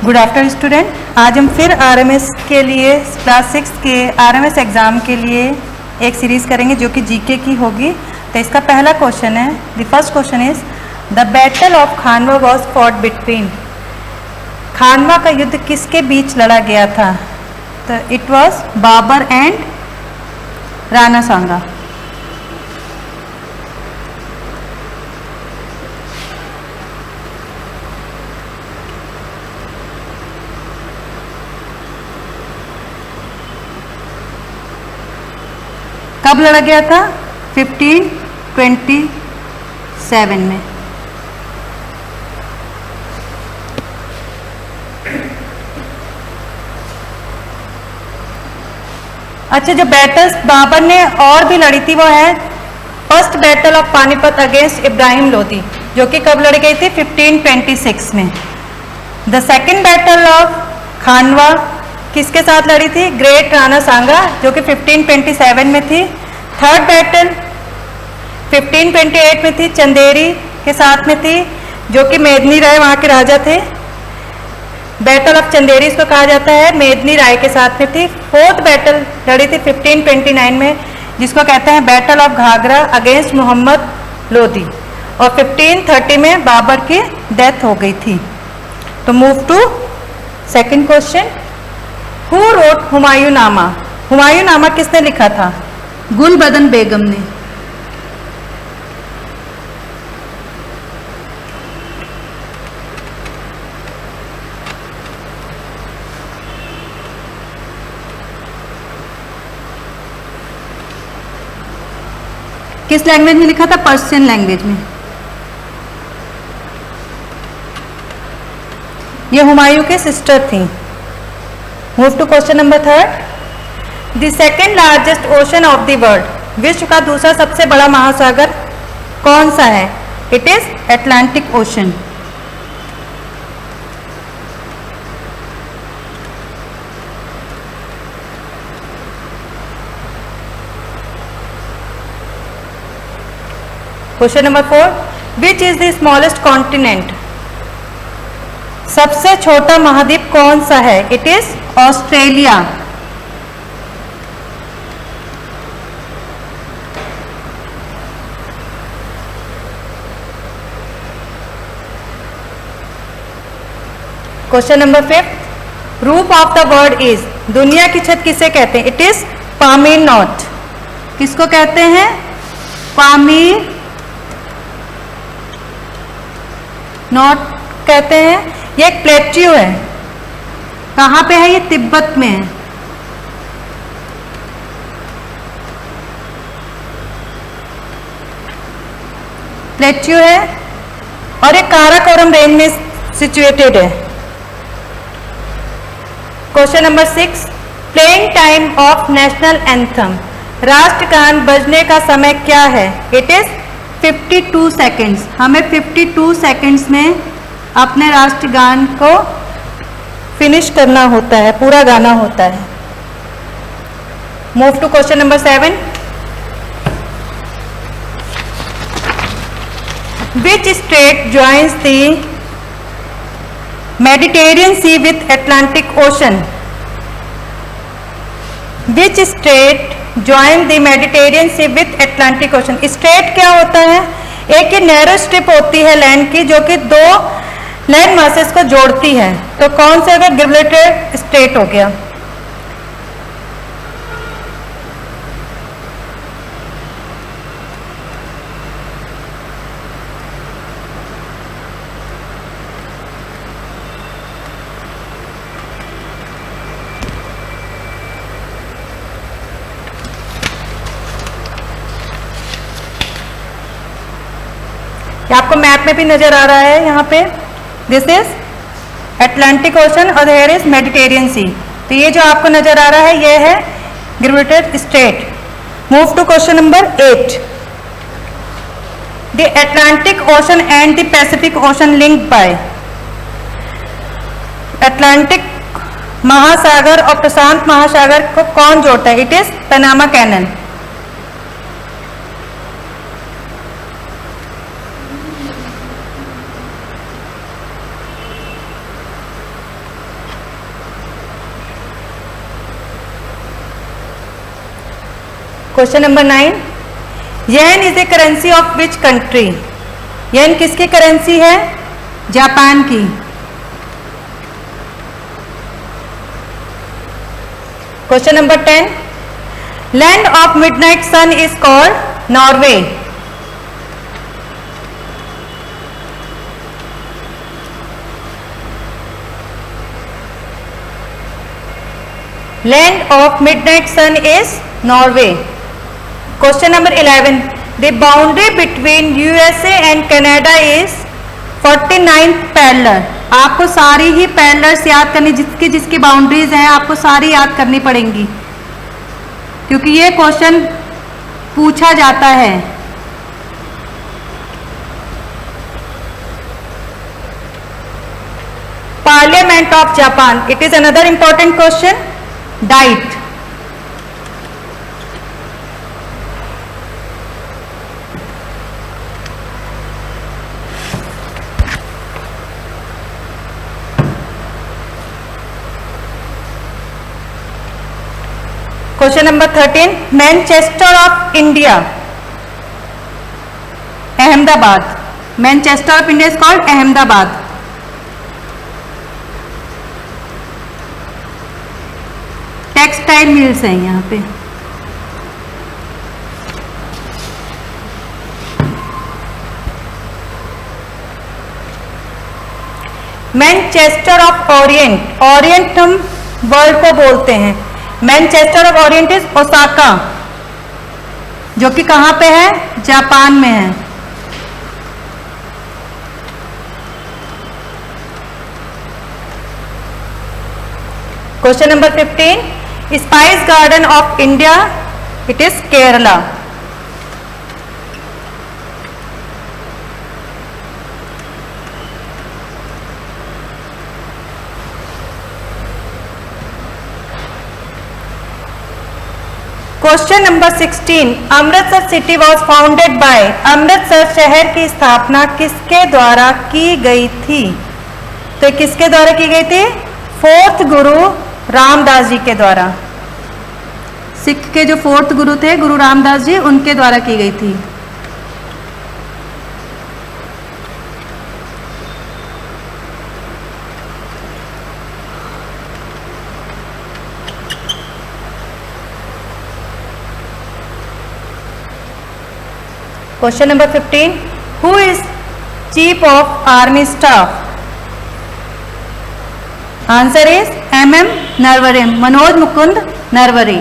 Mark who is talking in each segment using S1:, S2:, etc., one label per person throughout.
S1: Good afternoon student. आज हम फिर आरएमएस के लिए क्लास 6 के आरएमएस एग्ज़ाम के लिए एक सीरीज़ करेंगे जो कि जीके की होगी। तो इसका पहला क्वेश्चन है, the first question is the battle of Khanwa was fought between. Khanwa का युद्ध किसके बीच लड़ा गया था? तो it was Babur and Rana Sanga. कब लड़ा गया था? 1527 में। अच्छा, जो बैटल्स बाबर ने और भी लड़ी थी वो है first battle of Panipat against Ibrahim Lodi, जो कि कब लड़ी गई थी? 1526 में। द सेकेंड बैटल ऑफ खानवा किसके साथ लड़ी थी? ग्रेट राणा सांगा, जो कि 1527 में थी। थर्ड बैटल 1528 में थी, चंदेरी के साथ में थी, जो कि मेदिनी राय वहाँ के राजा थे। बैटल ऑफ चंदेरी इसको कहा जाता है, मेदिनी राय के साथ में थी। फोर्थ बैटल लड़ी थी 1529 में, जिसको कहते हैं battle of Ghaghra against Mohammad Lodi, और 1530 में बाबर की डेथ हो गई थी। तो move to second question. Who wrote Humayun Nama? Humayun नामा किसने लिखा था? गुलबदन बेगम ने। किस लैंग्वेज में लिखा था? पर्शियन लैंग्वेज में। ये हुमायूं के सिस्टर थी। Move to question number third. The second largest ocean of the world. विश्व का दूसरा सबसे बड़ा महासागर कौन सा है? It is Atlantic ocean. Question number 4। Which is the smallest continent? सबसे छोटा महाद्वीप कौन सा है? It is Australia. Question number 5। Roof of the world is. दुनिया की छत किसे कहते हैं? It is Pamir knot. किसको कहते हैं? पामीर नॉट कहते हैं। ये एक प्लेट्यू है। कहाँ पे है? ये तिब्बत में है। प्लेट्यू है और ये काराकोरम रेंज में सिचुएटेड है। Question number 6। Playing time of national anthem. राष्ट्रगान बजने का समय क्या है? It is 52 seconds. हमें 52 सेकेंड्स में अपने राष्ट्रगान को फिनिश करना होता है, पूरा गाना होता है। Move to question number 7। Which state joins the Mediterranean sea with Atlantic ocean? Which state join the Mediterranean sea with Atlantic ocean? State क्या होता है? एक ही नैरो स्ट्रिप होती है लैंड की, जो कि दो लैंड मासेस को जोड़ती है। तो कौन से अगर गिब्राल्टर स्टेट हो गया? आपको मैप में भी नजर आ रहा है यहाँ पे। दिस इज अटलांटिक ओशन और हेयर इज मेडिटेरियन सी। तो ये जो आपको नजर आ रहा है ये है Gibraltar state. Move to question number 8। The Atlantic ocean and the Pacific ocean linked by. Atlantic महासागर और प्रशांत महासागर को कौन जोड़ता है? It is Panama canal. Question number 9, yen is a currency of which country? Yen किसकी करेंसी है? जापान की। Question number 10, land of midnight sun is called? Norway. Land of midnight sun is Norway. Question number 11, the boundary between USA and Canada is 49th parallel. आपको सारी ही parallels याद करनी, जिसकी boundaries हैं आपको सारी याद करनी पड़ेंगी, क्योंकि ये क्वेश्चन पूछा जाता है। Parliament of Japan, it is another important question. Diet. Question number 13, Manchester of India, Ahmedabad. Manchester of India is called Ahmedabad. Textile mills हैं यहाँ पे। मैनचेस्टर ऑफ ओरिएंट, ओरिएंट हम वर्ल्ड को बोलते हैं। Manchester of Orient is Osaka, जो कि कहां पे है? जापान में है। Question number 15, spice garden of India, it is Kerala. Question number 16, Amritsar city was founded by, Amritsar शहर की स्थापना किसके द्वारा की गई थी? तो किसके द्वारा की गई थी? 4th गुरु रामदास जी के द्वारा। सिख के जो 4th गुरु थे, गुरु रामदास जी, उनके द्वारा की गई थी। Question number 15, who is chief of army staff? Answer is MM Naravane, Manoj Mukund Naravane.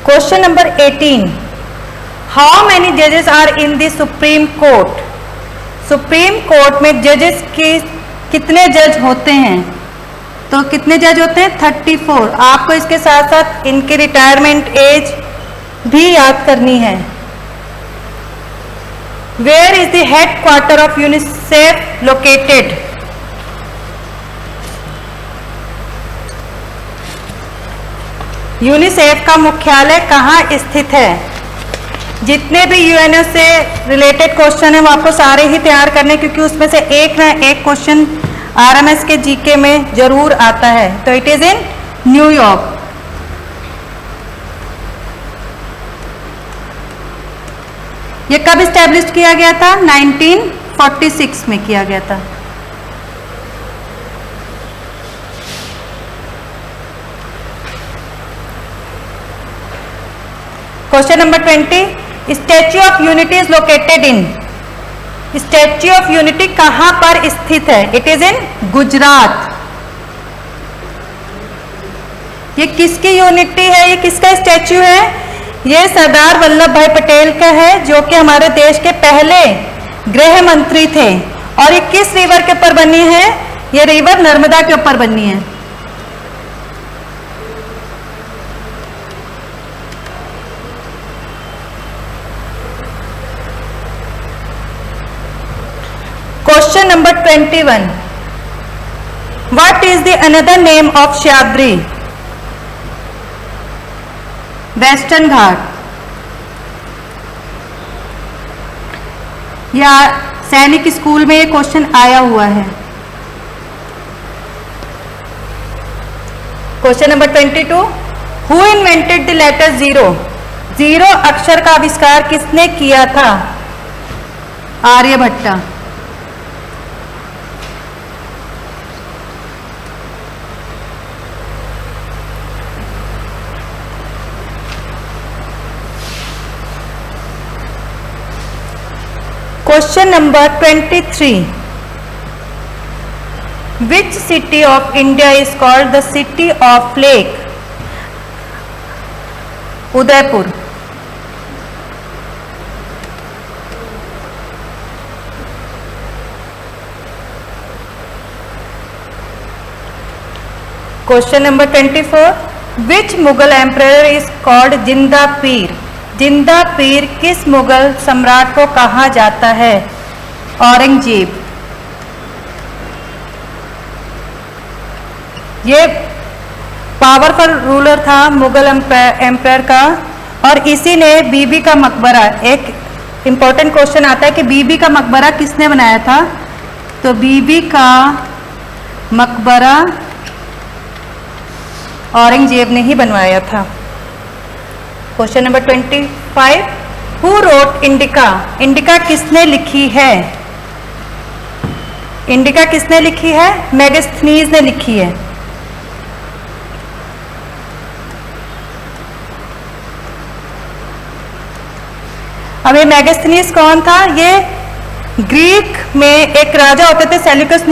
S1: Question number 18, how many जजेस are in the supreme court? Supreme court में जजेस की कितने जज होते हैं? तो कितने जज होते हैं? 34। आपको इसके साथ साथ इनकी रिटायरमेंट एज भी याद करनी है। Where is the headquarter of UNICEF located? UNICEF का मुख्यालय कहाँ स्थित है? जितने भी यूएनओ से रिलेटेड क्वेश्चन है वो आपको सारे ही तैयार करने, क्योंकि उसमें से एक ना एक क्वेश्चन आरएमएस के जीके में जरूर आता है। तो इट इज इन न्यूयॉर्क। ये कब स्टैब्लिश किया गया था? 1946 में किया गया था। Question number 20, statue of unity is located in? Statue of unity कहां पर स्थित है? It is in Gujarat. ये किसकी यूनिटी है? ये किसका स्टैच्यू है? ये सरदार वल्लभ भाई पटेल का है, जो कि हमारे देश के पहले गृह मंत्री थे। और ये किस रिवर के ऊपर बनी है? ये रिवर नर्मदा के ऊपर बनी है। Question number 21, what is the another name of Sahyadri? Western Ghat. या सैनिक स्कूल में ये क्वेश्चन आया हुआ है। Question number 22, who invented the letter zero? Zero अक्षर का आविष्कार किसने किया था? Aryabhatta. Question number 23, which city of India is called the city of lake? Udaipur. Question number 24, which Mughal emperor is called Zinda Pir? जिंदा पीर किस मुगल सम्राट को कहा जाता है? औरंगजेब। ये पावरफुल रूलर था मुगल एम्पायर का, और इसी ने बीबी का मकबरा, एक इम्पोर्टेंट क्वेश्चन आता है कि बीबी का मकबरा किसने बनाया था? तो बीबी का मकबरा औरंगजेब ने ही बनवाया था। Question number 25, who wrote indica? Indica किसने लिखी है? इंडिका किसने लिखी है? मेगास्थनीज ने लिखी है। अब ये मेगास्थनीज कौन था? ये ग्रीक में एक राजा होते थे सेल्यूकस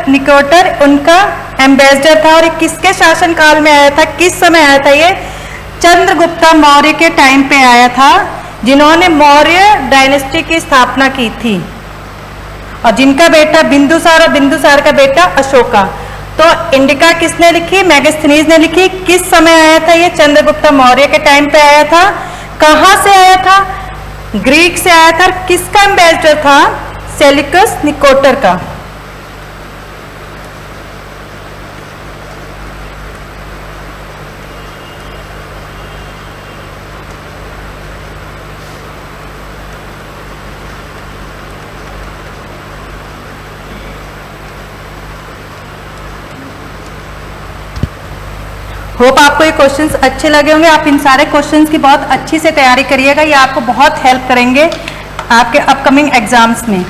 S1: निकोटर, उनका एम्बेसडर था। और ये किसके शासन काल में आया था? किस समय आया था? ये चंद्रगुप्ता मौर्य के टाइम पे आया था, जिन्होंने मौर्य डायनेस्टी की स्थापना की थी, और जिनका बेटा बिंदुसार और बिंदुसार का बेटा अशोका। तो इंडिका किसने लिखी? मेगास्थनीज ने लिखी। किस समय आया था? ये चंद्रगुप्ता मौर्य के टाइम पे आया था। कहाँ से आया था? ग्रीक से आया था। किसका एम्बेसडर था? सेल्यूकस निकोटर का। होप आपको ये क्वेश्चंस अच्छे लगे होंगे। आप इन सारे क्वेश्चंस की बहुत अच्छी से तैयारी करिएगा, ये आपको बहुत हेल्प करेंगे आपके अपकमिंग एग्जाम्स में।